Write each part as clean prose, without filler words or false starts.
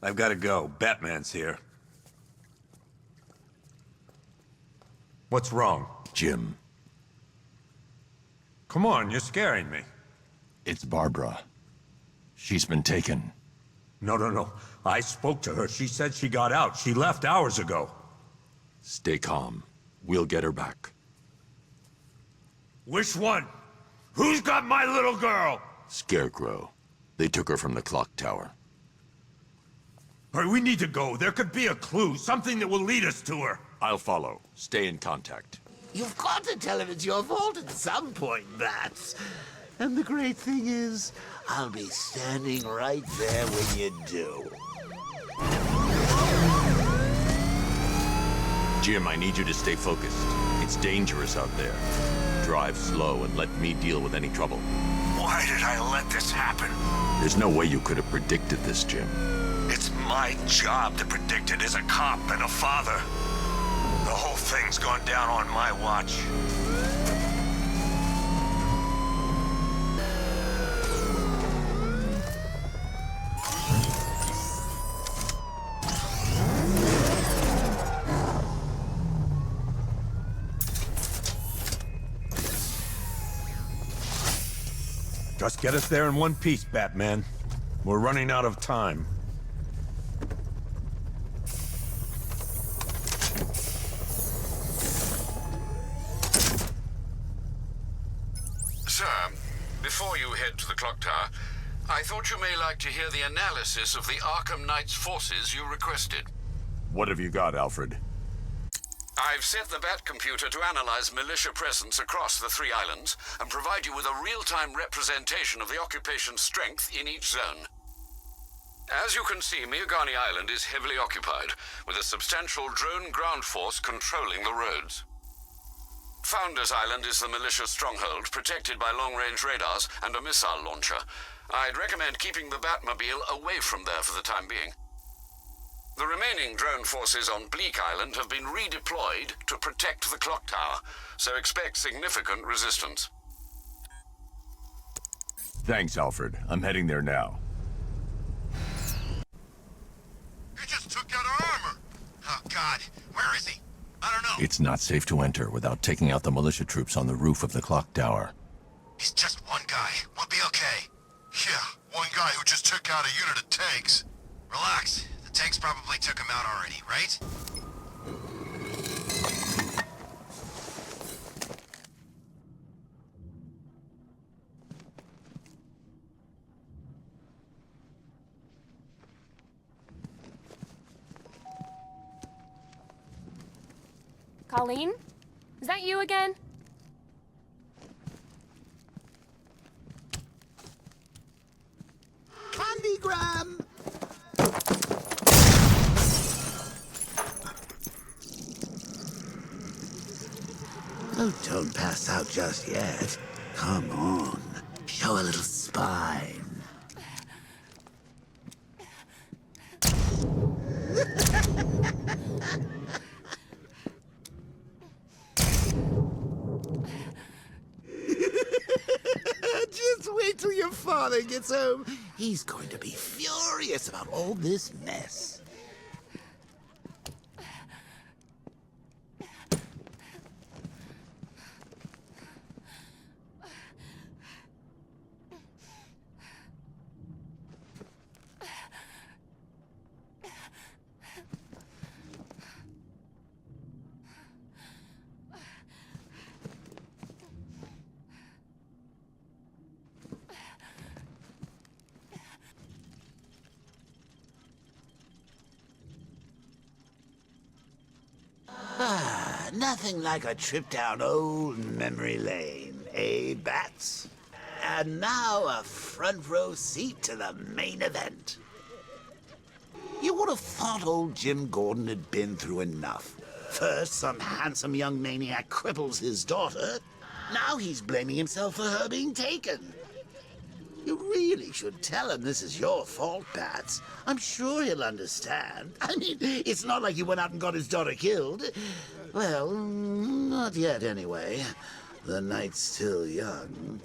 I've got to go. Batman's here. What's wrong? Jim, Come on, you're scaring me. it's Barbara. She's been taken. No. I spoke to her. She said she got out. She left hours ago. Stay calm. We'll get her back. Which one? Who's got my little girl? Scarecrow. They took her from the clock tower. All right, we need to go. There could be a clue, something that will lead us to her. I'll follow. Stay in contact. You've got to tell him it's your fault at some point, Bats. And the great thing is, I'll be standing right there when you do. Jim, I need you to stay focused. It's dangerous out there. Drive slow and let me deal with any trouble. Why did I let this happen? There's no way you could have predicted this, Jim. It's my job to predict it as a cop and a father. The whole thing's gone down on my watch. Just get us there in one piece, Batman. We're running out of time. Sir, before you head to the clock tower, I thought you may like to hear the analysis of the Arkham Knight's forces you requested. What have you got, Alfred? I've set the Bat computer to analyze militia presence across the 3 islands and provide you with a real-time representation of the occupation's strength in each zone. As you can see, Miagani Island is heavily occupied, with a substantial drone ground force controlling the roads. Founders Island is the militia stronghold, protected by long-range radars and a missile launcher. I'd recommend keeping the Batmobile away from there for the time being. The remaining drone forces on Bleak Island have been redeployed to protect the clock tower, so expect significant resistance. Thanks, Alfred. I'm heading there now. He just took out our armor! Oh, God. Where is he? I don't know. It's not safe to enter without taking out the militia troops on the roof of the clock tower. He's just one guy. We'll be okay. Yeah, one guy who just took out a unit of tanks. Relax. The tanks probably took him out already, right? Colleen? Is that you again? Candygram! Oh, don't pass out just yet. Come on. Show a little spine. Just wait till your father gets home. He's going to be furious about all this mess. Nothing like a trip down old memory lane, eh, Bats? And now a front row seat to the main event. You would have thought old Jim Gordon had been through enough. First, some handsome young maniac cripples his daughter. Now he's blaming himself for her being taken. You really should tell him this is your fault, Bats. I'm sure he'll understand. I mean, it's not like you went out and got his daughter killed. Well, not yet, anyway. The night's still young.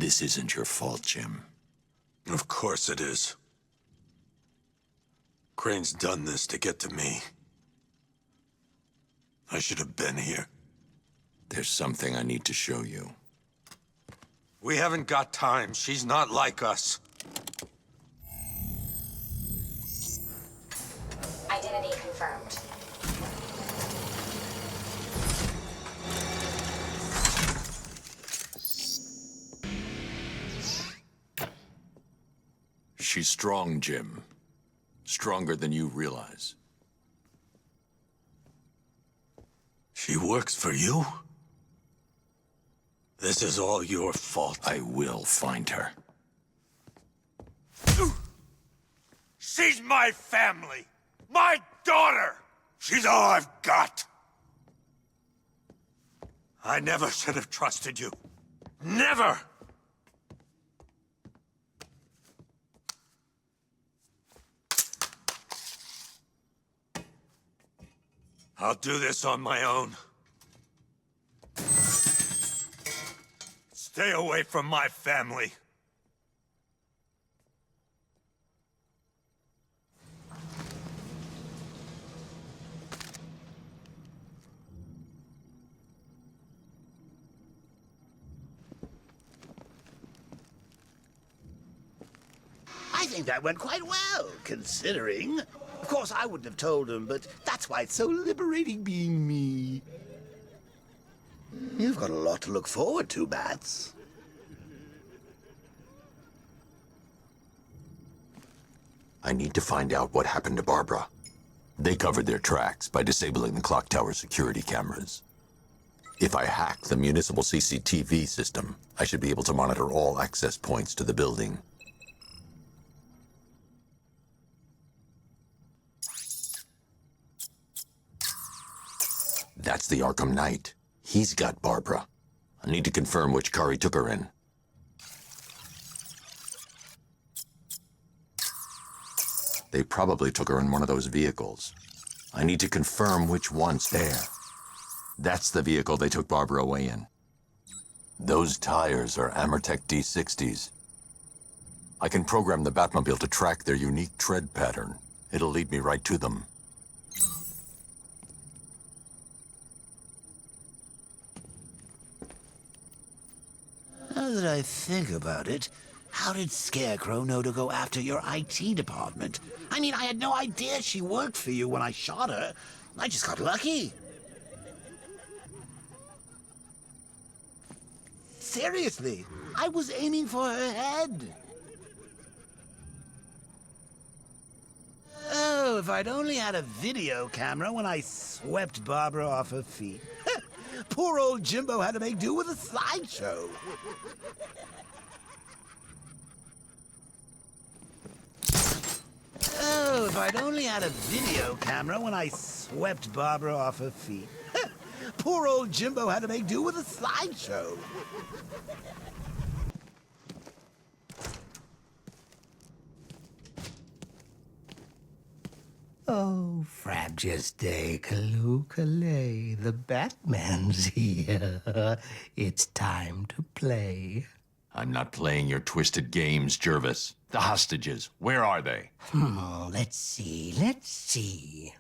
This isn't your fault, Jim. Of course it is. Crane's done this to get to me. I should have been here. There's something I need to show you. We haven't got time. She's not like us. Identity confirmed. She's strong, Jim. Stronger than you realize. She works for you? This is all your fault. I will find her. She's my family! My daughter! She's all I've got! I never should have trusted you. Never! I'll do this on my own. Stay away from my family. I think that went quite well, considering. Of course, I wouldn't have told him, but that's why it's so liberating being me. You've got a lot to look forward to, Bats. I need to find out what happened to Barbara. They covered their tracks by disabling the clock tower security cameras. If I hack the municipal CCTV system, I should be able to monitor all access points to the building. That's the Arkham Knight. He's got Barbara. I need to confirm which car he took her in. They probably took her in one of those vehicles. I need to confirm which one's there. That's the vehicle they took Barbara away in. Those tires are Amertech D60s. I can program the Batmobile to track their unique tread pattern. It'll lead me right to them. Now that I think about it, how did Scarecrow know to go after your IT department? I mean, I had no idea she worked for you when I shot her. I just got lucky. Seriously, I was aiming for her head. Oh, if I'd only had a video camera when I swept Barbara off her feet. Poor old Jimbo had to make do with a slideshow. Oh, if I'd only had a video camera when I swept Barbara off her feet. Poor old Jimbo had to make do with a slideshow. Oh, Frabjus Kalukale, the Batman's here. It's time to play. I'm not playing your twisted games, Jervis. The hostages, where are they? Let's see.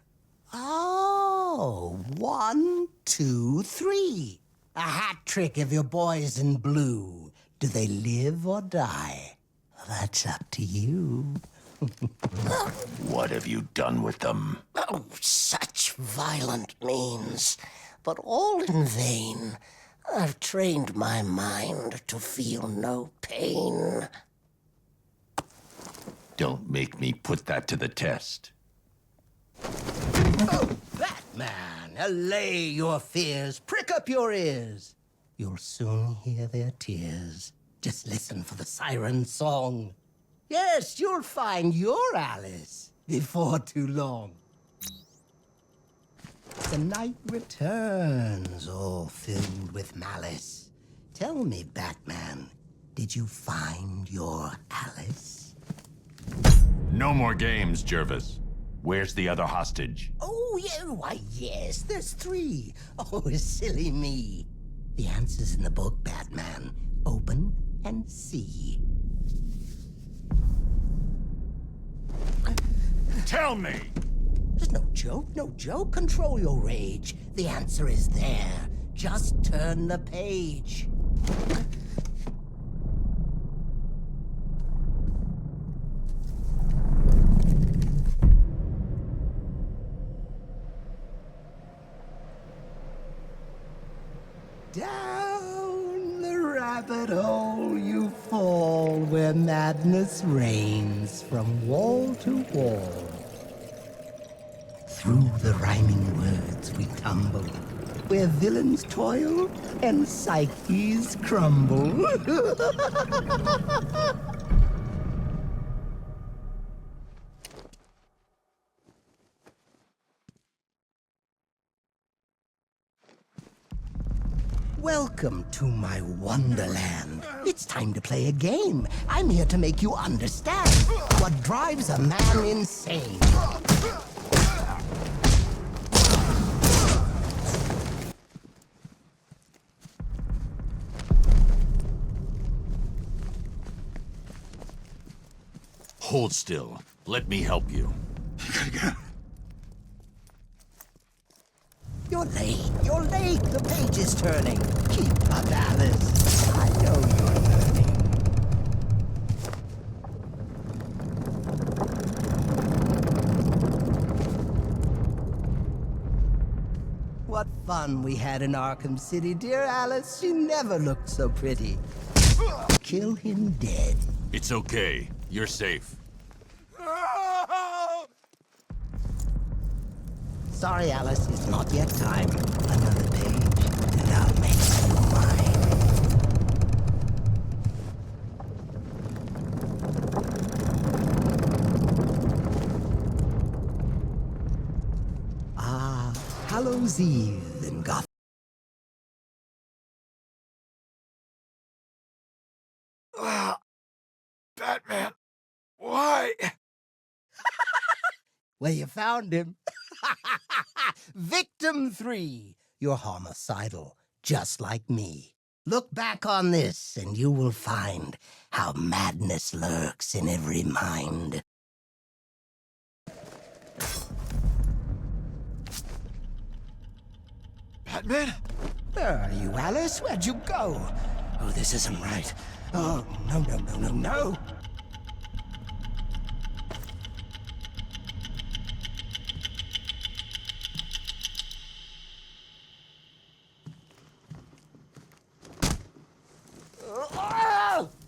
Oh, 1, 2, 3. A hat trick of your boys in blue. Do they live or die? That's up to you. What have you done with them? Oh, such violent means, but all in vain. I've trained my mind to feel no pain. Don't make me put that to the test. Oh, Batman, allay your fears, prick up your ears. You'll soon hear their tears. Just listen for the siren song. Yes, you'll find your Alice before too long. The night returns, all filled with malice. Tell me, Batman, did you find your Alice? No more games, Jervis. Where's the other hostage? Oh, yeah, why, yes, there's 3. Oh, silly me. The answer's in the book, Batman. Open and see. Tell me! There's no joke, no joke. Control your rage. The answer is there. Just turn the page. Down the rabbit hole you fall, where madness reigns from wall to wall. Through the rhyming words we tumble, where villains toil and psyches crumble. Welcome to my wonderland. It's time to play a game. I'm here to make you understand what drives a man insane. Hold still. Let me help you. You're late. You're late. The page is turning. Keep up, Alice. I know you're learning. What fun we had in Arkham City, dear Alice. She never looked so pretty. Kill him dead. It's okay. You're safe. Sorry, Alice, it's not yet time. Another page, and I'll make you mine. Ah, Hallows Eve in Gotham. Batman, why? Well, you found him. Victim 3. You're homicidal, just like me. Look back on this, and you will find how madness lurks in every mind. Batman? Where are you, Alice? Where'd you go? Oh, this isn't right. Oh, no, no, no, no, no.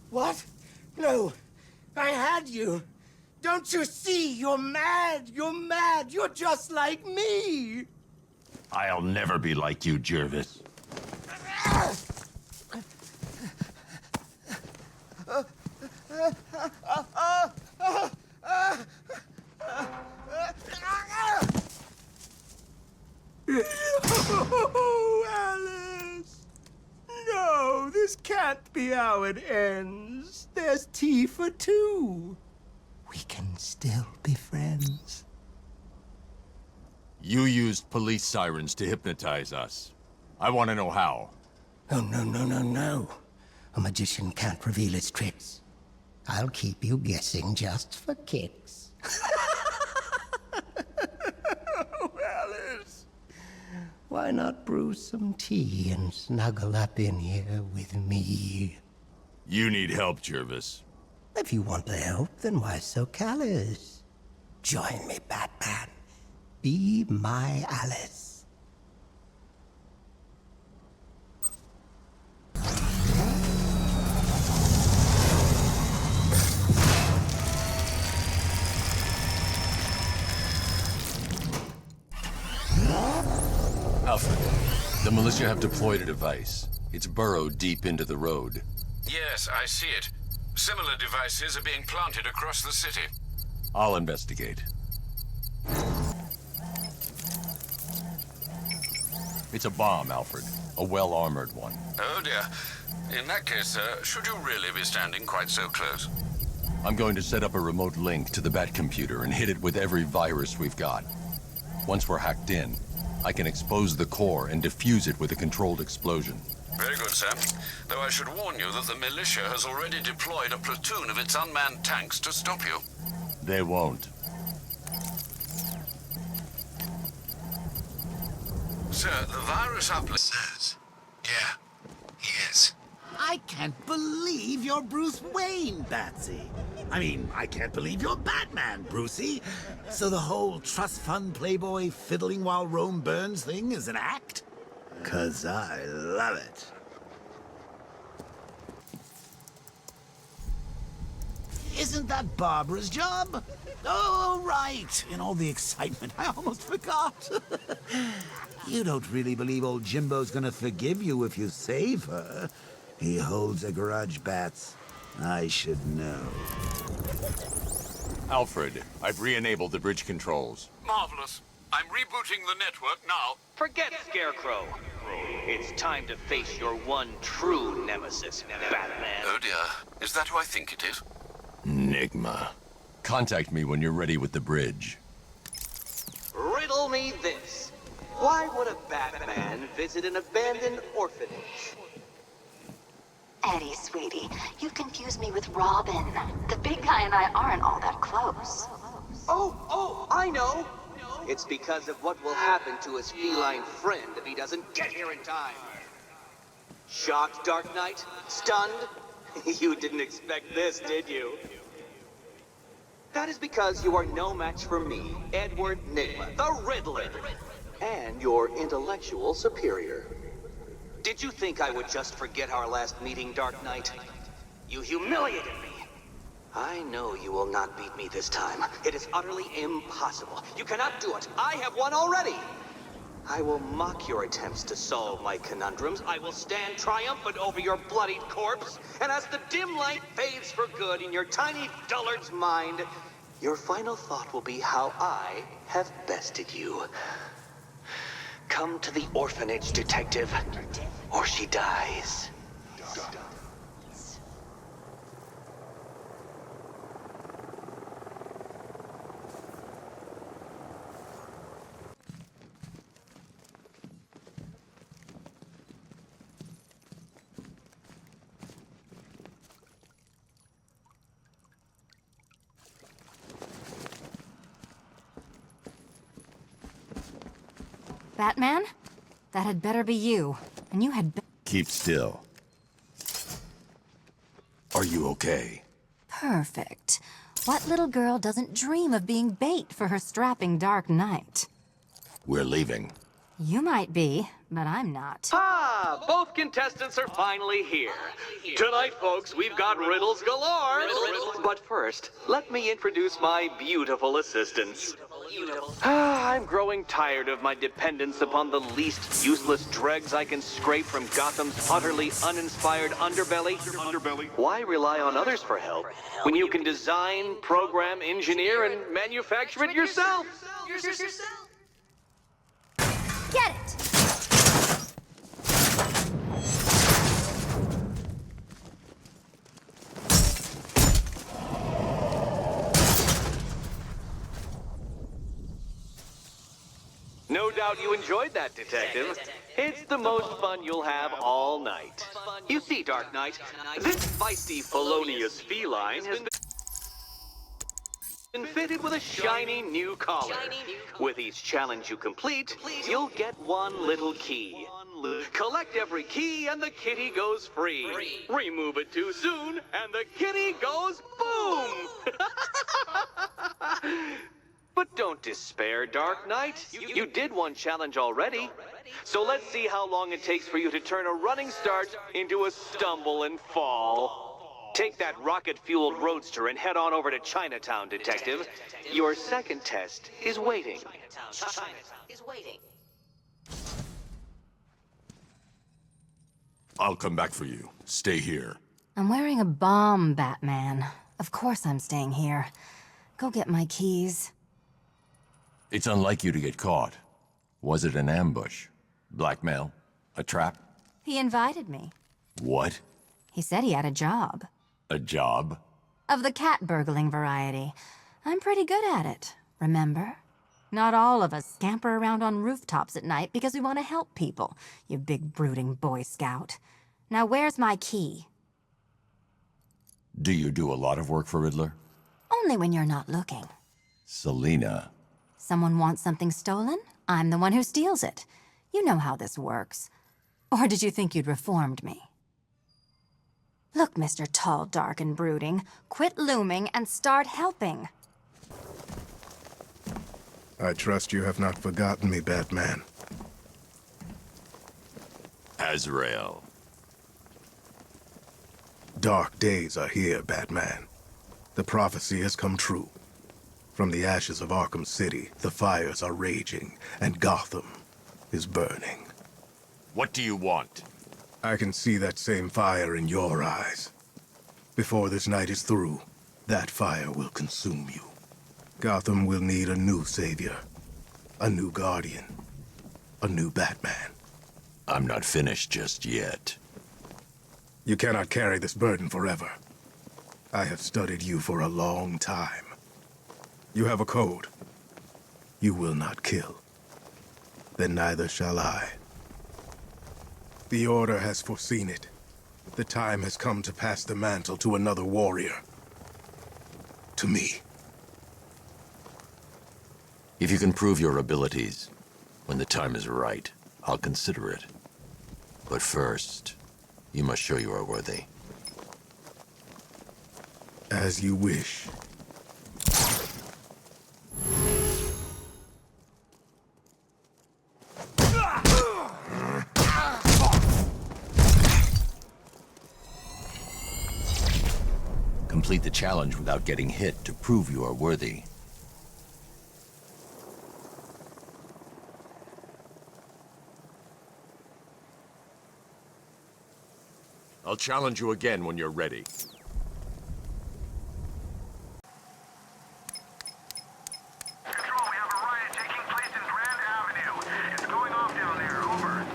What? No, I had you. Don't you see? You're mad. You're mad. You're just like me. I'll never be like you, Jervis. Oh, Alice. No, this can't be how it ends. There's tea for two. We can still be friends. You used police sirens to hypnotize us. I want to know how. Oh, no, no, no, no. A magician can't reveal his tricks. I'll keep you guessing just for kicks. Oh, Alice. Why not brew some tea and snuggle up in here with me? You need help, Jervis. If you want the help, then why so callous? Join me, Batman. Be my Alice. Alfred, the militia have deployed a device. It's burrowed deep into the road. Yes, I see it. Similar devices are being planted across the city. I'll investigate. It's a bomb, Alfred. A well-armored one. Oh dear. In that case, sir, should you really be standing quite so close? I'm going to set up a remote link to the Bat computer and hit it with every virus we've got. Once we're hacked in, I can expose the core and defuse it with a controlled explosion. Very good, sir. Though I should warn you that the militia has already deployed a platoon of its unmanned tanks to stop you. They won't. Sir, the virus Says. Yeah, he is. I can't believe you're Bruce Wayne, Batsy. I mean, I can't believe you're Batman, Brucey. So the whole trust fund playboy fiddling while Rome burns thing is an act? 'Cause I love it. Isn't that Barbara's job? Oh, right. In all the excitement, I almost forgot. You don't really believe old Jimbo's gonna forgive you if you save her. He holds a grudge, Bats. I should know. Alfred, I've re-enabled the bridge controls. Marvelous. I'm rebooting the network now. Forget Scarecrow. It's time to face your one true nemesis, Batman. Oh dear. Is that who I think it is? Enigma. Contact me when you're ready with the bridge. Riddle me this. Why would a Batman visit an abandoned orphanage? Eddie, sweetie, you confused me with Robin. The big guy and I aren't all that close. Oh, I know. It's because of what will happen to his feline friend if he doesn't get here in time. Shocked, Dark Knight? Stunned? You didn't expect this, did you? That is because you are no match for me, Edward Nygma, the Riddler, and your intellectual superior. Did you think I would just forget our last meeting, Dark Knight? You humiliated me. I know you will not beat me this time. It is utterly impossible. You cannot do it. I have won already. I will mock your attempts to solve my conundrums. I will stand triumphant over your bloodied corpse. And as the dim light fades for good in your tiny dullard's mind, your final thought will be how I have bested you. Come to the orphanage, detective, or she dies. Batman? That had better be you. And you had Keep still. Are you okay? Perfect. What little girl doesn't dream of being bait for her strapping Dark Knight? We're leaving. You might be, but I'm not. Ah, both contestants are finally here. Tonight, folks, we've got riddles galore. But first, let me introduce my beautiful assistants. I'm growing tired of my dependence upon the least useless dregs I can scrape from Gotham's utterly uninspired underbelly. Why rely on others for help when you can design, program, engineer, and manufacture it yourself? Get it! No doubt you enjoyed that, Detective. It's the most fun you'll have all night. You see, Dark Knight, this feisty, felonious feline has been fitted with a shiny new collar. With each challenge you complete, you'll get one little key. Collect every key and the kitty goes free. Remove it too soon and the kitty goes boom! But don't despair, Dark Knight. You did one challenge already. So let's see how long it takes for you to turn a running start into a stumble and fall. Take that rocket-fueled roadster and head on over to Chinatown, Detective. Your second test is waiting. I'll come back for you. Stay here. I'm wearing a bomb, Batman. Of course I'm staying here. Go get my keys. It's unlike you to get caught. Was it an ambush? Blackmail? A trap? He invited me. What? He said he had a job. A job? Of the cat burgling variety. I'm pretty good at it, remember? Not all of us scamper around on rooftops at night because we want to help people, you big brooding Boy Scout. Now where's my key? Do you do a lot of work for Riddler? Only when you're not looking. Selina. Someone wants something stolen? I'm the one who steals it. You know how this works. Or did you think you'd reformed me? Look, Mr. Tall, Dark, and Brooding, quit looming and start helping. I trust you have not forgotten me, Batman. Azrael. Dark days are here, Batman. The prophecy has come true. From the ashes of Arkham City, the fires are raging, and Gotham is burning. What do you want? I can see that same fire in your eyes. Before this night is through, that fire will consume you. Gotham will need a new savior, a new guardian, a new Batman. I'm not finished just yet. You cannot carry this burden forever. I have studied you for a long time. You have a code. You will not kill. Then neither shall I. The Order has foreseen it. The time has come to pass the mantle to another warrior. To me. If you can prove your abilities, when the time is right, I'll consider it. But first, you must show you are worthy. As you wish. Complete the challenge without getting hit to prove you are worthy. I'll challenge you again when you're ready. Control, we have a riot taking place in Grand Avenue. It's going off down there, over.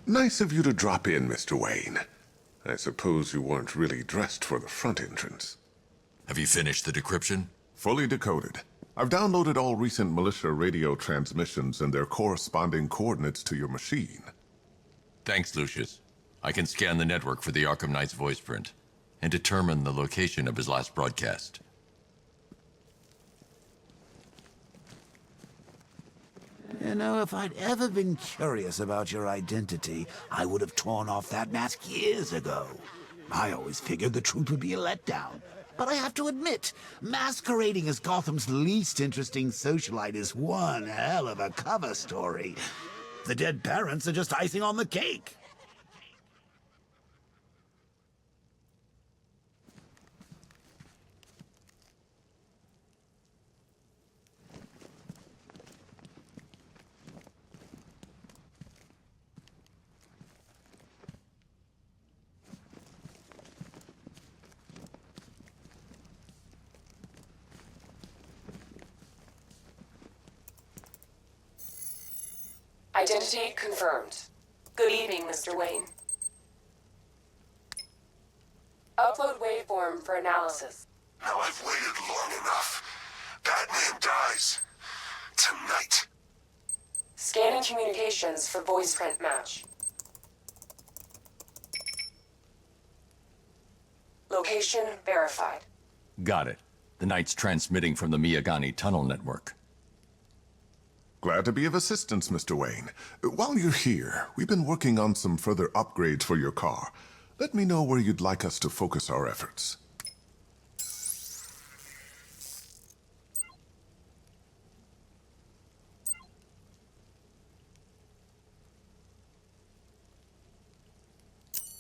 Nice of you to drop in, Mr. Wayne. I suppose you weren't really dressed for the front entrance. Have you finished the decryption? Fully decoded. I've downloaded all recent militia radio transmissions and their corresponding coordinates to your machine. Thanks, Lucius. I can scan the network for the Arkham Knight's voice print and determine the location of his last broadcast. You know, if I'd ever been curious about your identity, I would have torn off that mask years ago. I always figured the truth would be a letdown. But I have to admit, masquerading as Gotham's least interesting socialite is one hell of a cover story. The dead parents are just icing on the cake. Identity confirmed. Good evening, Mr. Wayne. Upload waveform for analysis. Now I've waited long enough. Batman dies. Tonight. Scanning communications for voice print match. Location verified. Got it. The Knight's transmitting from the Miyagani tunnel network. Glad to be of assistance, Mr. Wayne. While you're here, we've been working on some further upgrades for your car. Let me know where you'd like us to focus our efforts.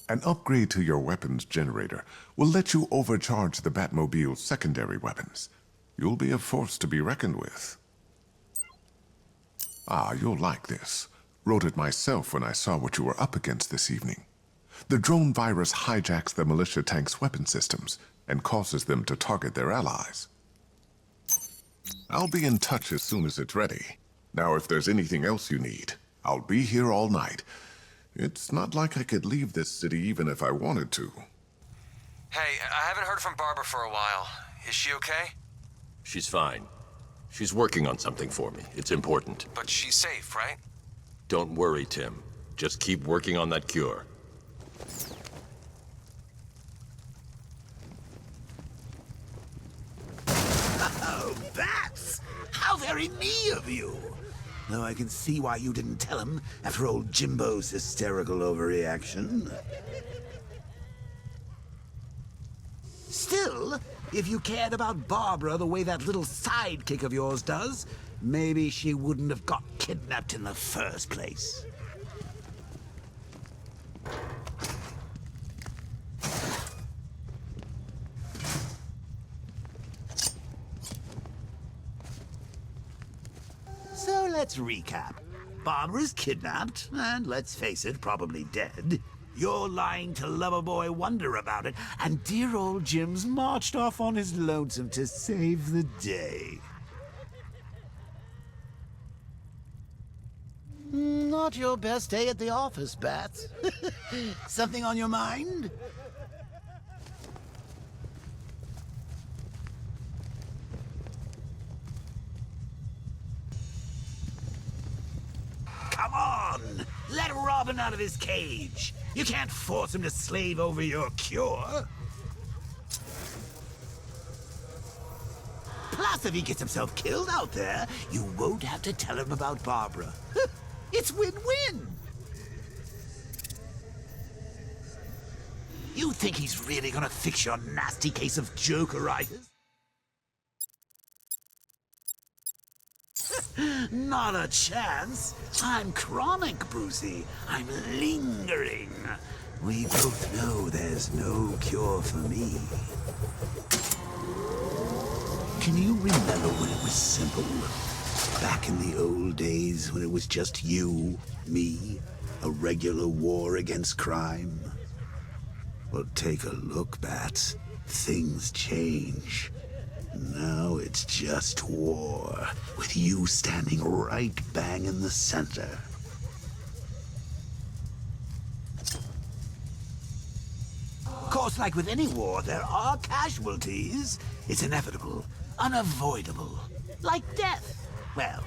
An upgrade to your weapons generator will let you overcharge the Batmobile's secondary weapons. You'll be a force to be reckoned with. Ah, you'll like this. Wrote it myself when I saw what you were up against this evening. The drone virus hijacks the militia tank's weapon systems and causes them to target their allies. I'll be in touch as soon as it's ready. Now, if there's anything else you need, I'll be here all night. It's not like I could leave this city even if I wanted to. Hey, I haven't heard from Barbara for a while. Is she okay? She's fine. She's working on something for me. It's important. But she's safe, right? Don't worry, Tim. Just keep working on that cure. Oh, Bats! How very me of you! Though I can see why you didn't tell him after old Jimbo's hysterical overreaction. Still, if you cared about Barbara the way that little sidekick of yours does, maybe she wouldn't have got kidnapped in the first place. So let's recap. Barbara's kidnapped, and let's face it, probably dead. You're lying to Loverboy Wonder about it, and dear old Jim's marched off on his lonesome to save the day. Not your best day at the office, Bats. Something on your mind? Come on! Let Robin out of his cage! You can't force him to slave over your cure! Plus, if he gets himself killed out there, you won't have to tell him about Barbara. It's win-win! You think he's really gonna fix your nasty case of jokeritis? Not a chance. I'm chronic, Brucey. I'm lingering. We both know there's no cure for me. Can you remember when it was simple? Back in the old days when it was just you, me, a regular war against crime? Well, take a look, Bats. Things change. Now it's just war, with you standing right bang in the center. Of course, like with any war, there are casualties. It's inevitable, unavoidable, like death. Well,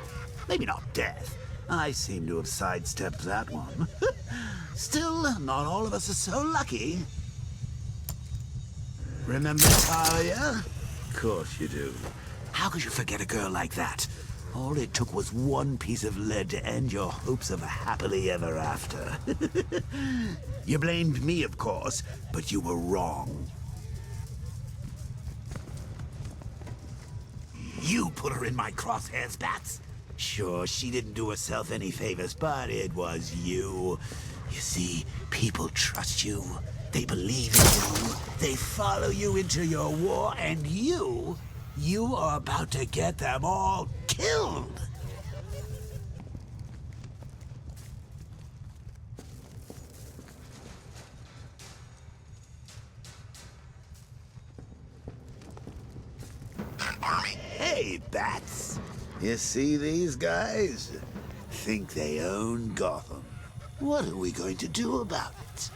maybe not death. I seem to have sidestepped that one. Still, not all of us are so lucky. Remember Talia? Of course you do. How could you forget a girl like that? All it took was one piece of lead to end your hopes of a happily ever after. You blamed me, of course, but you were wrong. You put her in my crosshairs, Bats. Sure, she didn't do herself any favors, but it was you. You see, people trust you. They believe in you. They follow you into your war, and you are about to get them all killed. An army. Hey, Bats. You see these guys? Think they own Gotham. What are we going to do about it?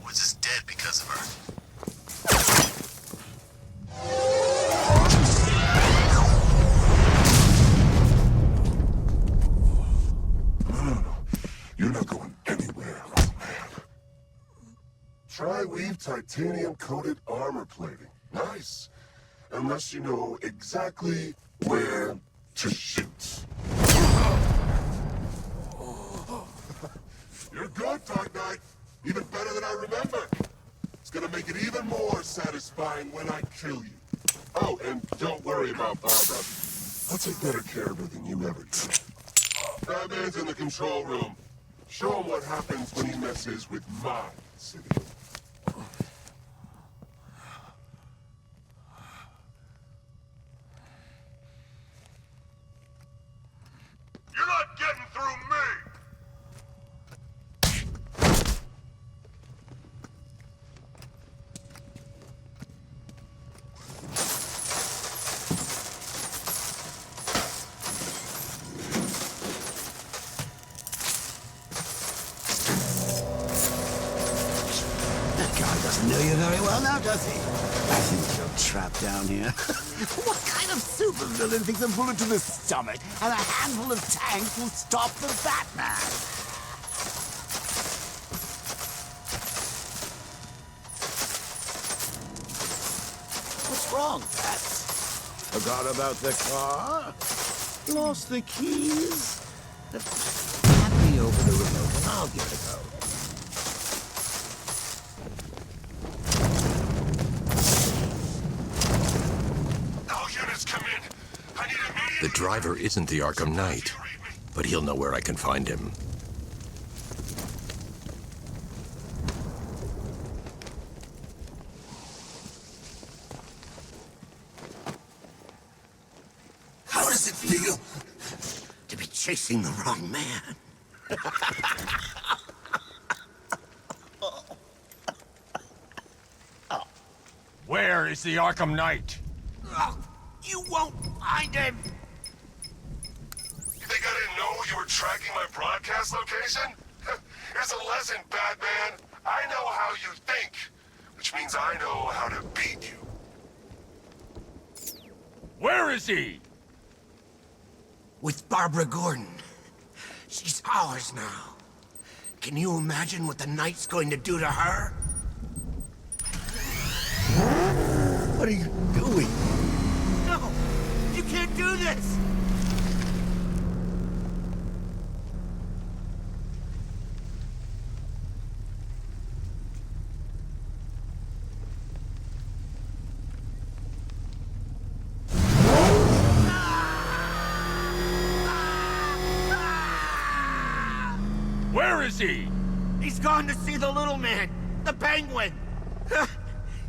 Was just dead because of her. No. You're not going anywhere, little man. Tri-weave titanium-coated armor plating. Nice. Unless you know exactly where to shoot. You're good, Dark Knight. Even better than I remember. It's gonna make it even more satisfying when I kill you. Oh, and don't worry about Barbara. I'll take better care of her than you ever did. Batman's in the control room. Show him what happens when he messes with my city. You're not getting through me! know you very well now, does he? I think you're trapped down here. What kind of supervillain thinks a bullet to the stomach and a handful of tanks will stop the Batman? What's wrong, Bats? Forgot about the car? Lost the keys? Hand me over the remote and I'll give it a go. The driver isn't the Arkham Knight, but he'll know where I can find him. How does it feel to be chasing the wrong man? Where is the Arkham Knight? You won't find him! You think I didn't know you were tracking my broadcast location? Here's a lesson, Batman. I know how you think, which means I know how to beat you. Where is he? With Barbara Gordon. She's ours now. Can you imagine what the Knight's going to do to her? What are you doing? No! You can't do this! Where is he? He's gone to see the little man, the Penguin.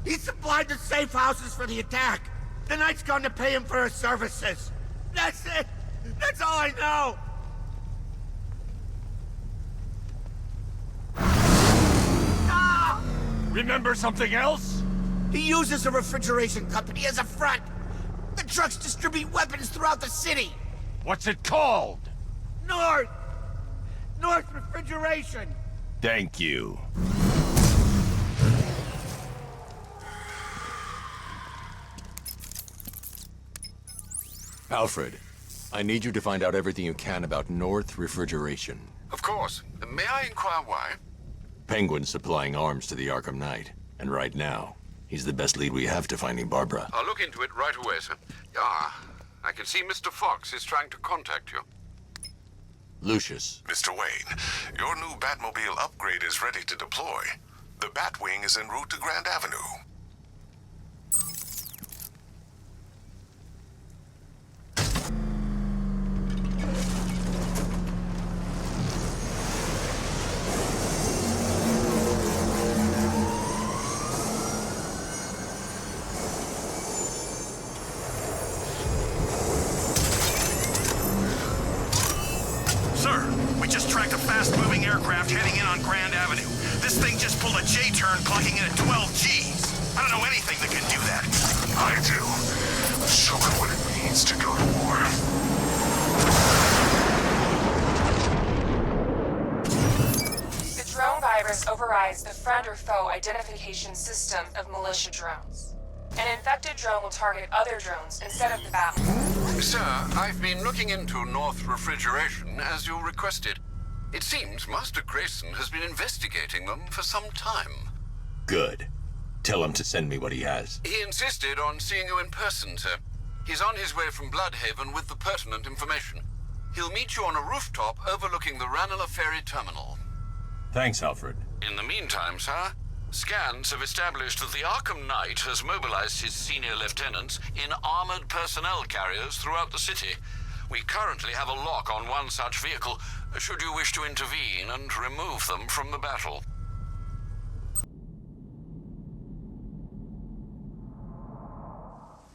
He supplied the safe houses for the attack. The Knight's gone to pay him for his services. That's it. That's all I know. Ah! Remember something else? He uses a refrigeration company as a front. The trucks distribute weapons throughout the city. What's it called? North Refrigeration. Thank you. Alfred, I need you to find out everything you can about North Refrigeration. Of course. May I inquire why? Penguin's supplying arms to the Arkham Knight, and right now, he's the best lead we have to finding Barbara. I'll look into it right away, sir. Ah, I can see Mr. Fox is trying to contact you. Lucius. Mr. Wayne, your new Batmobile upgrade is ready to deploy. The Batwing is en route to Grand Avenue. fast-moving aircraft heading in on Grand Avenue. This thing just pulled a J-turn, clocking in at 12 Gs. I don't know anything that can do that. I do. Show her what it means to go to war. The drone virus overrides the friend or foe identification system of militia drones. An infected drone will target other drones instead of the battle. Sir, I've been looking into North Refrigeration as you requested. It seems Master Grayson has been investigating them for some time. Good. Tell him to send me what he has. He insisted on seeing you in person, sir. He's on his way from Bloodhaven with the pertinent information. He'll meet you on a rooftop overlooking the Ranelagh Ferry Terminal. Thanks, Alfred. In the meantime, sir, scans have established that the Arkham Knight has mobilized his senior lieutenants in armored personnel carriers throughout the city. We currently have a lock on one such vehicle, should you wish to intervene and remove them from the battle.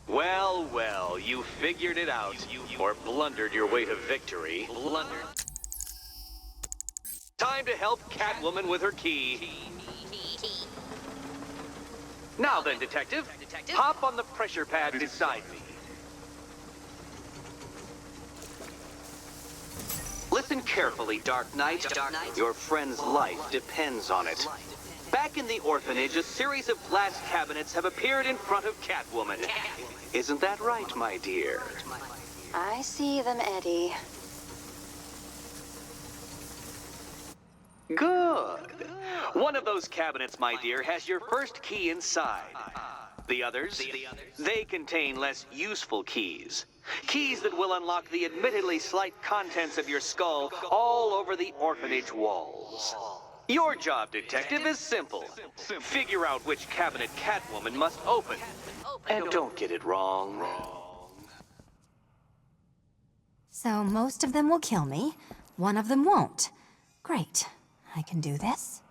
Well, well, you figured it out, or blundered your way to victory. Blundered. Time to help Catwoman with her key. Now then, Detective, hop on the pressure pad beside me. Listen carefully, Dark Knight. Your friend's life depends on it. Back in the orphanage, a series of glass cabinets have appeared in front of Catwoman. Isn't that right, my dear? I see them, Eddie. Good. One of those cabinets, my dear, has your first key inside. The others, they contain less useful keys. Keys that will unlock the admittedly slight contents of your skull all over the orphanage walls. Your job, detective, is simple. Figure out which cabinet Catwoman must open. And don't get it wrong. So most of them will kill me, one of them won't. Great. I can do this.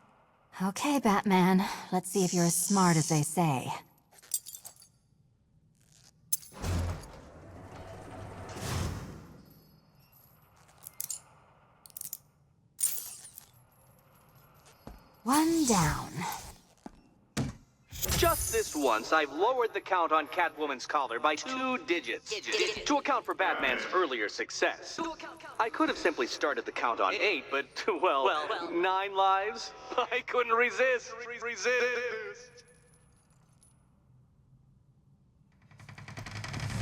Okay, Batman. Let's see if you're as smart as they say. One down. Just this once, I've lowered the count on Catwoman's collar by 2 digits to account for Batman's earlier success. I could have simply started the count on 8, but, well, 9 lives? I couldn't resist.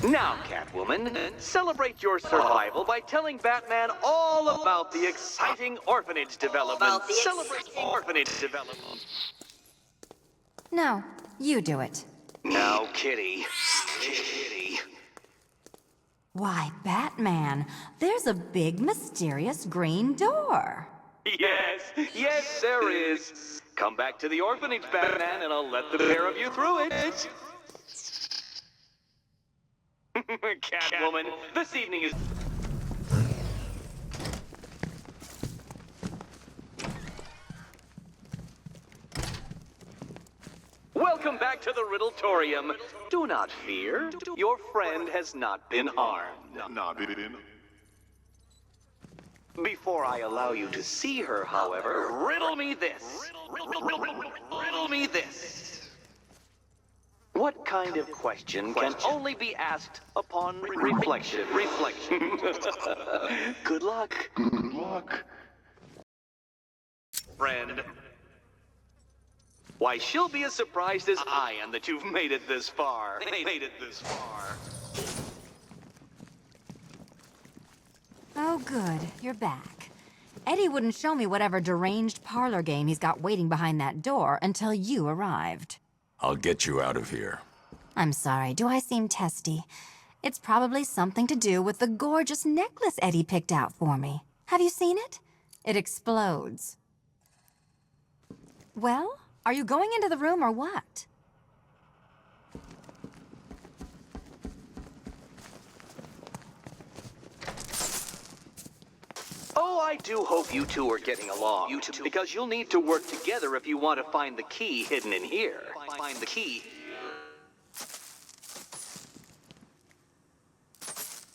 Now, Catwoman, celebrate your survival by telling Batman all about the exciting orphanage development. Celebrate orphanage development. No, you do it. Now, Kitty. Kitty. Why, Batman, there's a big, mysterious green door. Yes, there is. Come back to the orphanage, Batman, and I'll let the pair of you through it. Catwoman, this evening is... Welcome back to the Riddletorium. Do not fear. Your friend has not been harmed. Before I allow you to see her, however, riddle me this. Riddle me this. What kind of question can only be asked upon reflection? Good luck. Friend. Why, she'll be as surprised as I am that you've made it this far. Oh, good. You're back. Eddie wouldn't show me whatever deranged parlor game he's got waiting behind that door until you arrived. I'll get you out of here. I'm sorry, do I seem testy? It's probably something to do with the gorgeous necklace Eddie picked out for me. Have you seen it? It explodes. Well, are you going into the room or what? Oh, I do hope you two are getting along. Because you'll need to work together if you want to find the key hidden in here. Find the key.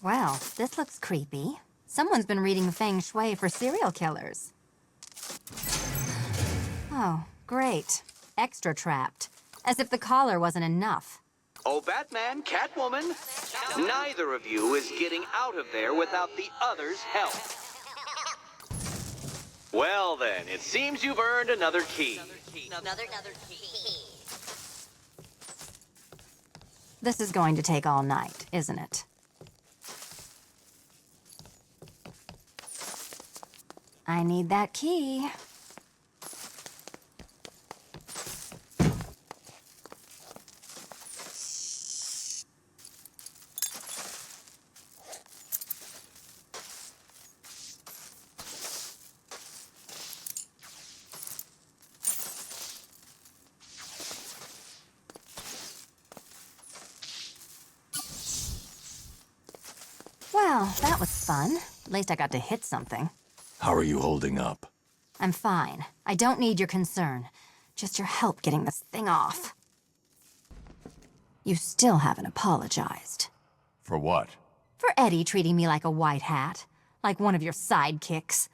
Well, this looks creepy. Someone's been reading Feng Shui for serial killers. Oh, great. Extra trapped. As if the collar wasn't enough. Oh, Batman, Catwoman, neither of you is getting out of there without the other's help. Well then, it seems you've earned another key. Another key. This is going to take all night, isn't it? I need that key. Well, that was fun. At least I got to hit something. How are you holding up? I'm fine. I don't need your concern. Just your help getting this thing off. You still haven't apologized. For what? For Eddie treating me like a white hat. Like one of your sidekicks.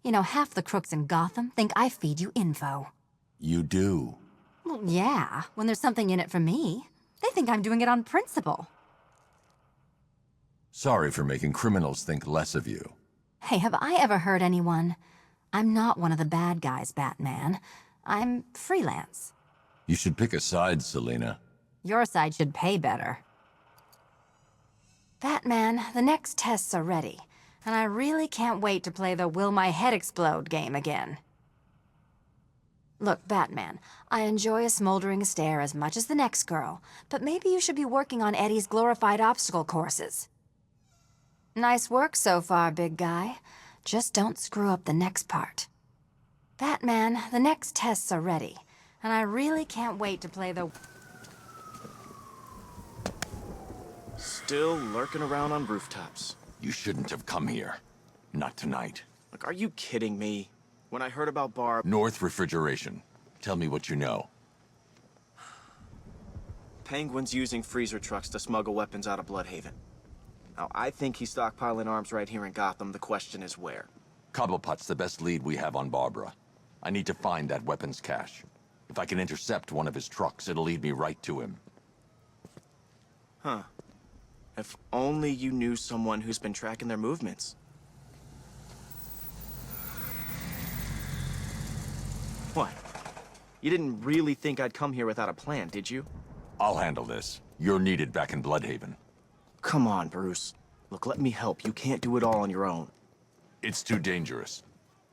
You know, half the crooks in Gotham think I feed you info. You do. Well, yeah, when there's something in it for me. They think I'm doing it on principle. Sorry for making criminals think less of you. Hey, have I ever hurt anyone? I'm not one of the bad guys, Batman. I'm freelance. You should pick a side, Selena. Your side should pay better. Batman, the next tests are ready, and I really can't wait to play the Will My Head Explode game again. Look, Batman, I enjoy a smoldering stare as much as the next girl, but maybe you should be working on Eddie's glorified obstacle courses. Nice work so far, big guy. Just don't screw up the next part. Batman, the next tests are ready, and I really can't wait to play the... Still lurking around on rooftops. You shouldn't have come here. Not tonight. Like, are you kidding me? When I heard about Barb... North Refrigeration. Tell me what you know. Penguin's using freezer trucks to smuggle weapons out of Bloodhaven. Now, I think he's stockpiling arms right here in Gotham. The question is where. Cobblepot's the best lead we have on Barbara. I need to find that weapons cache. If I can intercept one of his trucks, it'll lead me right to him. Huh. If only you knew someone who's been tracking their movements. What? You didn't really think I'd come here without a plan, did you? I'll handle this. You're needed back in Bloodhaven. Come on, Bruce. Look, let me help. You can't do it all on your own. It's too dangerous.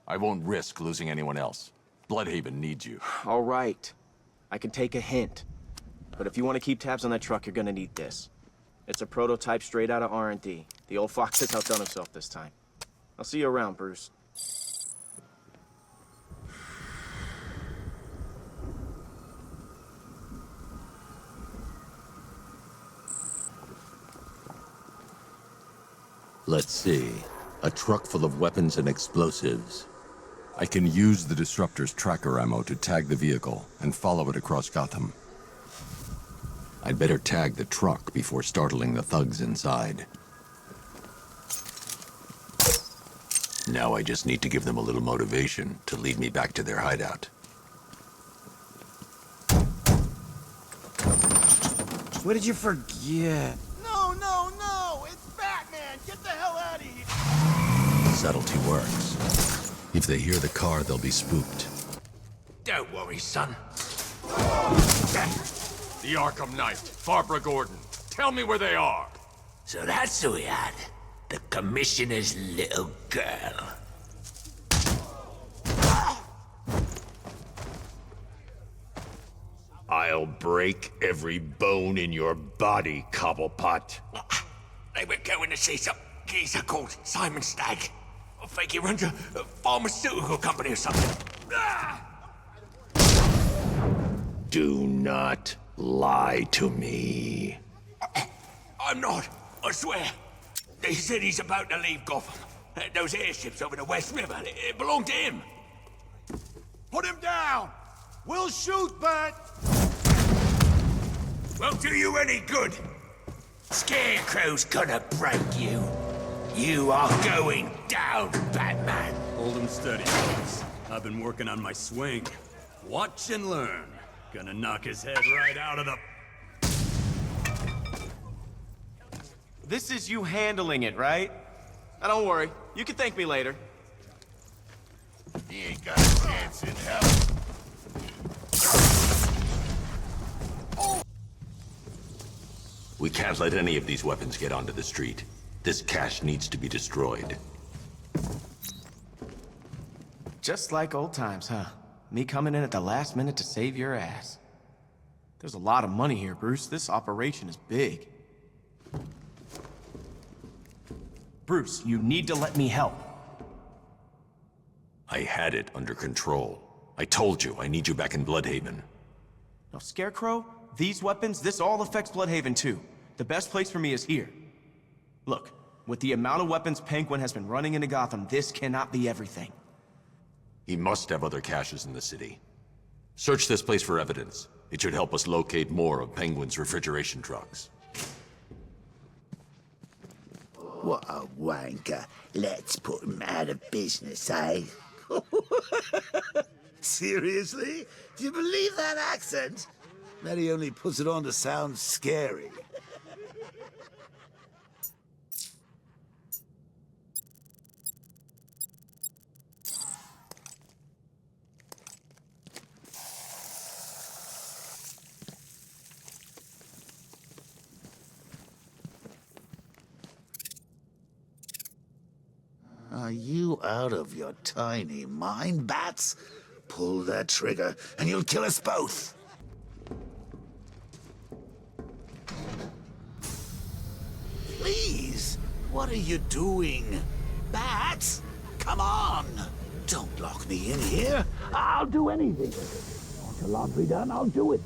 I won't risk losing anyone else. Bloodhaven needs you. All right. I can take a hint. But if you want to keep tabs on that truck, you're gonna need this. It's a prototype straight out of R&D. The old fox has outdone himself this time. I'll see you around, Bruce. Let's see. A truck full of weapons and explosives. I can use the Disruptor's tracker ammo to tag the vehicle and follow it across Gotham. I'd better tag the truck before startling the thugs inside. Now I just need to give them a little motivation to lead me back to their hideout. What did you forget? No, no, no! It's Batman! Get the hell out of here! Subtlety works. If they hear the car, they'll be spooked. Don't worry, son. The Arkham Knight, Barbara Gordon. Tell me where they are. So that's who we had. The Commissioner's little girl. I'll break every bone in your body, Cobblepot. They were going to see some geezer called Simon Stagg. I think he runs a pharmaceutical company or something. Do not lie to me. I'm not, I swear. They said he's about to leave Gotham. Those airships over the West River, it belonged to him. Put him down! We'll shoot, but... Won't do you any good. Scarecrow's gonna break you. You are going down, Batman. Hold him steady, boys. I've been working on my swing. Watch and learn. Gonna knock his head right out of the... This is you handling it, right? Now, don't worry. You can thank me later. He ain't got a chance in hell. We can't let any of these weapons get onto the street. This cache needs to be destroyed. Just like old times, huh? Me coming in at the last minute to save your ass. There's a lot of money here, Bruce. This operation is big. Bruce, you need to let me help. I had it under control. I told you, I need you back in Bloodhaven. Now, Scarecrow, these weapons, this all affects Bloodhaven too. The best place for me is here. Look, with the amount of weapons Penguin has been running into Gotham, this cannot be everything. He must have other caches in the city. Search this place for evidence. It should help us locate more of Penguin's refrigeration trucks. What a wanker. Let's put him out of business, eh? Seriously? Do you believe that accent? That he only puts it on to sound scary. Are you out of your tiny mind, Bats? Pull that trigger, and you'll kill us both. Please, what are you doing? Bats, come on! Don't lock me in here. I'll do anything. Want your laundry done? I'll do it.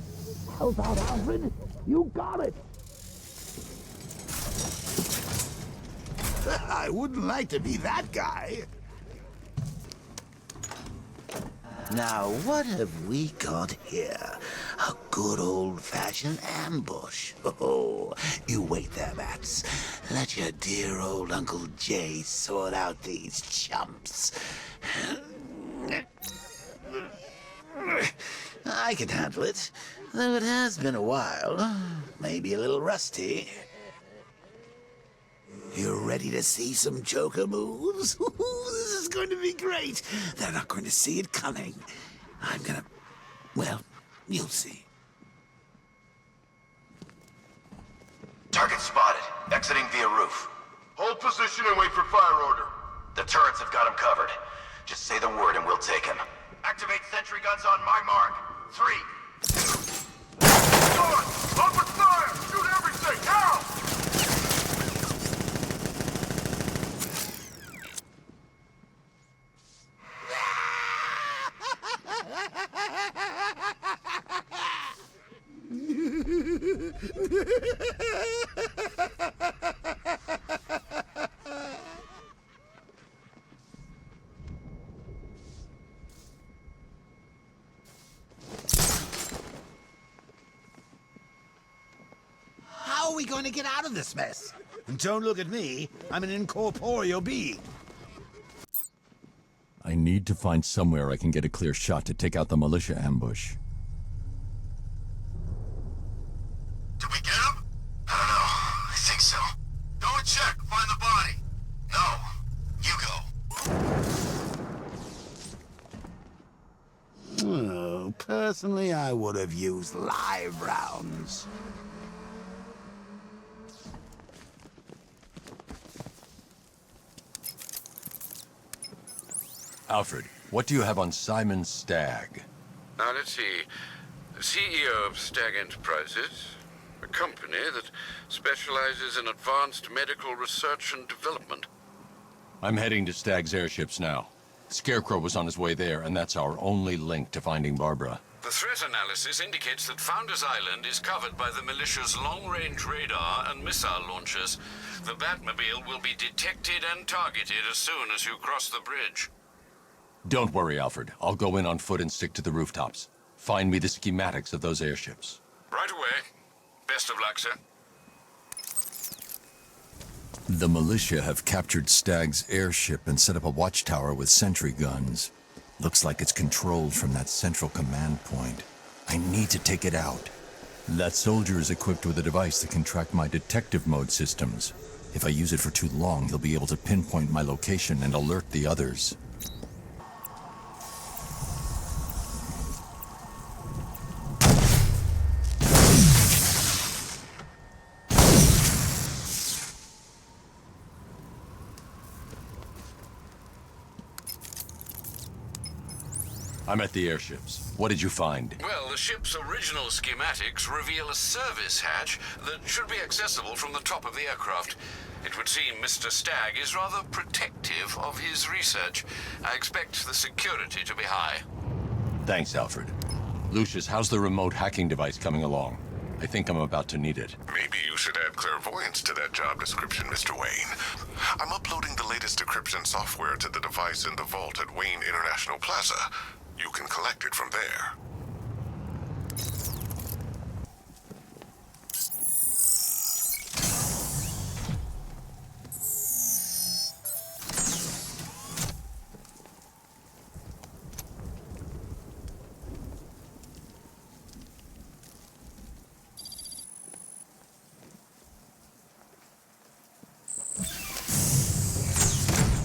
Help out, Alfred. You got it. I wouldn't like to be that guy. Now, what have we got here? A good old-fashioned ambush. Oh, you wait there, Bats. Let your dear old Uncle Jay sort out these chumps. I can handle it, though it has been a while. Maybe a little rusty. You ready to see some Joker moves? This is going to be great. They're not going to see it coming. I'm gonna... well, you'll see. Target spotted. Exiting via roof. Hold position and wait for fire order. The turrets have got him covered. Just say the word and we'll take him. Activate sentry guns on my mark. 3, 2... Start! Open fire! Shoot everything! Now! How are we going to get out of this mess? And don't look at me. I'm an incorporeal being. I need to find somewhere I can get a clear shot to take out the militia ambush. Did we get him? I don't know. I think so. Go and check. Find the body. No. You go. Oh, personally, I would have used live rounds. Alfred, what do you have on Simon Stagg? Now, let's see. CEO of Stagg Enterprises, a company that specializes in advanced medical research and development. I'm heading to Stagg's airships now. Scarecrow was on his way there, and that's our only link to finding Barbara. The threat analysis indicates that Founders Island is covered by the militia's long-range radar and missile launchers. The Batmobile will be detected and targeted as soon as you cross the bridge. Don't worry, Alfred. I'll go in on foot and stick to the rooftops. Find me the schematics of those airships. Right away. Best of luck, sir. The militia have captured Stagg's airship and set up a watchtower with sentry guns. Looks like it's controlled from that central command point. I need to take it out. That soldier is equipped with a device that can track my detective mode systems. If I use it for too long, he'll be able to pinpoint my location and alert the others. I'm at the airships. What did you find? Well, the ship's original schematics reveal a service hatch that should be accessible from the top of the aircraft. It would seem Mr. Stagg is rather protective of his research. I expect the security to be high. Thanks, Alfred. Lucius, how's the remote hacking device coming along? I think I'm about to need it. Maybe you should add clairvoyance to that job description, Mr. Wayne. I'm uploading the latest decryption software to the device in the vault at Wayne International Plaza. You can collect it from there.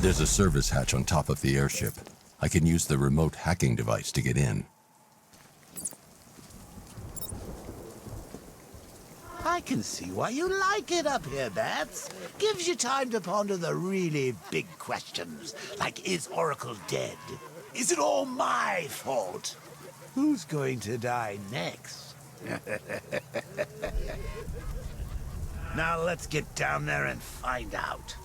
There's a service hatch on top of the airship. I can use the remote hacking device to get in. I can see why you like it up here, Bats. Gives you time to ponder the really big questions, like is Oracle dead? Is it all my fault? Who's going to die next? Now let's get down there and find out.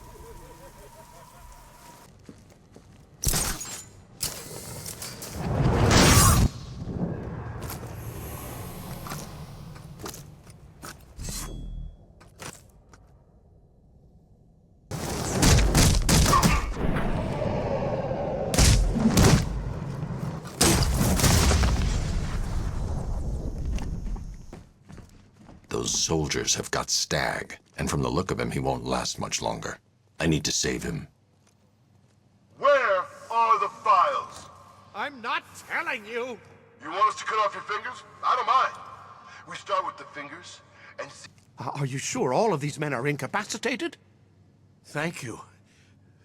Those soldiers have got Stag, and from the look of him, he won't last much longer. I need to save him. Where are the files? I'm not telling you! You want us to cut off your fingers? I don't mind. We start with the fingers and see... Are you sure all of these men are incapacitated? Thank you.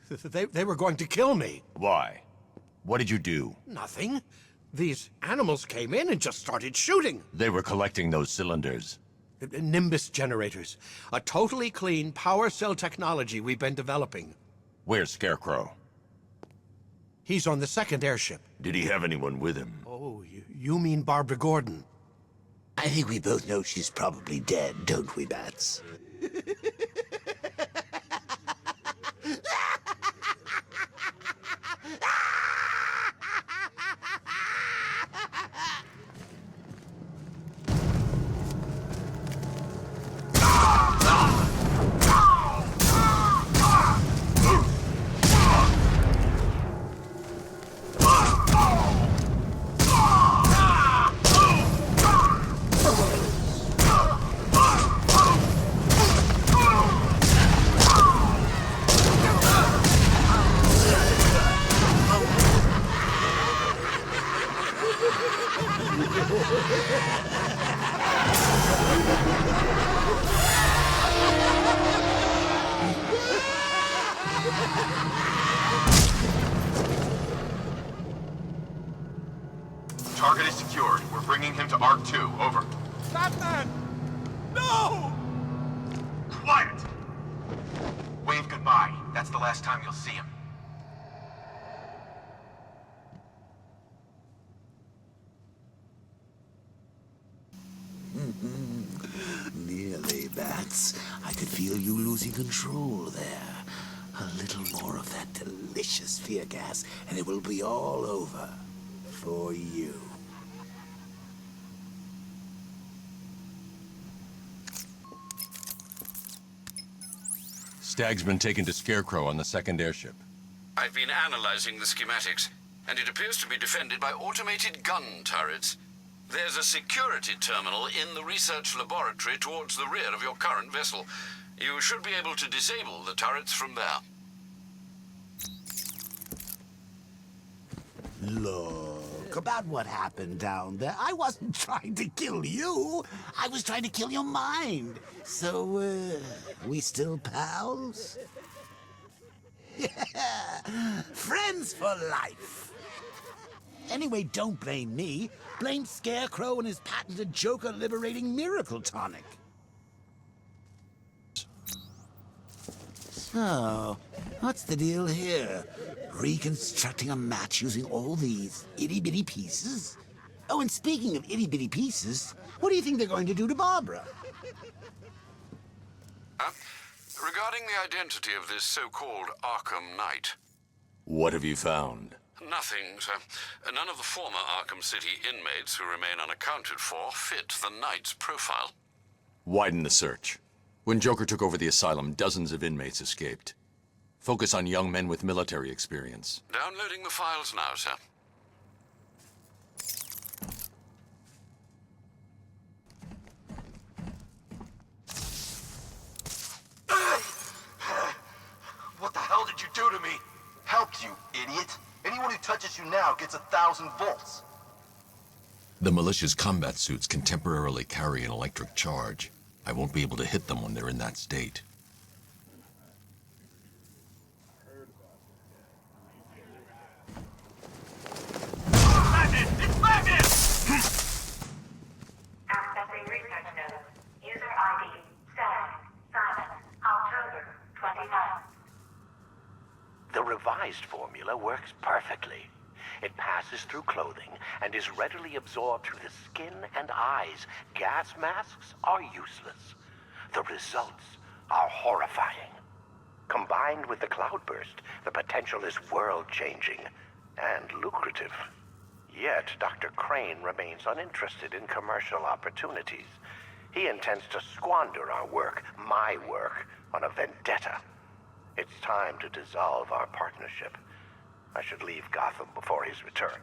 They were going to kill me. Why? What did you do? Nothing. These animals came in and just started shooting. They were collecting those cylinders. Nimbus generators. A totally clean power cell technology we've been developing. Where's Scarecrow? He's on the second airship. Did he have anyone with him? Oh, you mean Barbara Gordon? I think we both know she's probably dead, don't we, Bats? Target is secured. We're bringing him to Arc 2. Over. Batman! No! Quiet! Wave goodbye. That's the last time you'll see him. Nearly, Bats. I could feel you losing control there. A little more of that delicious fear gas, and it will be all over. For you. Stag's been taken to Scarecrow on the second airship. I've been analyzing the schematics, and it appears to be defended by automated gun turrets. There's a security terminal in the research laboratory towards the rear of your current vessel. You should be able to disable the turrets from there. Look, about what happened down there. I wasn't trying to kill you. I was trying to kill your mind. So, we still pals? Yeah, friends for life. Anyway, don't blame me. Blame Scarecrow and his patented Joker-liberating miracle tonic. So, what's the deal here? Reconstructing a match using all these itty-bitty pieces? Oh, and speaking of itty-bitty pieces, what do you think they're going to do to Barbara? Regarding the identity of this so-called Arkham Knight. What have you found? Nothing, sir. None of the former Arkham City inmates who remain unaccounted for fit the Knight's profile. Widen the search. When Joker took over the asylum, dozens of inmates escaped. Focus on young men with military experience. Downloading the files now, sir. What the hell did you do to me? Helped you, idiot. Anyone who touches you now gets 1,000 volts. The militia's combat suits can temporarily carry an electric charge. I won't be able to hit them when they're in that state. It's Batman! Accessing research node. User ID revised formula works perfectly. It passes through clothing and is readily absorbed through the skin and eyes. Gas masks are useless. The results are horrifying. Combined with the cloudburst, the potential is world-changing and lucrative. Yet, Dr. Crane remains uninterested in commercial opportunities. He intends to squander our work, my work, on a vendetta. It's time to dissolve our partnership. I should leave Gotham before his return.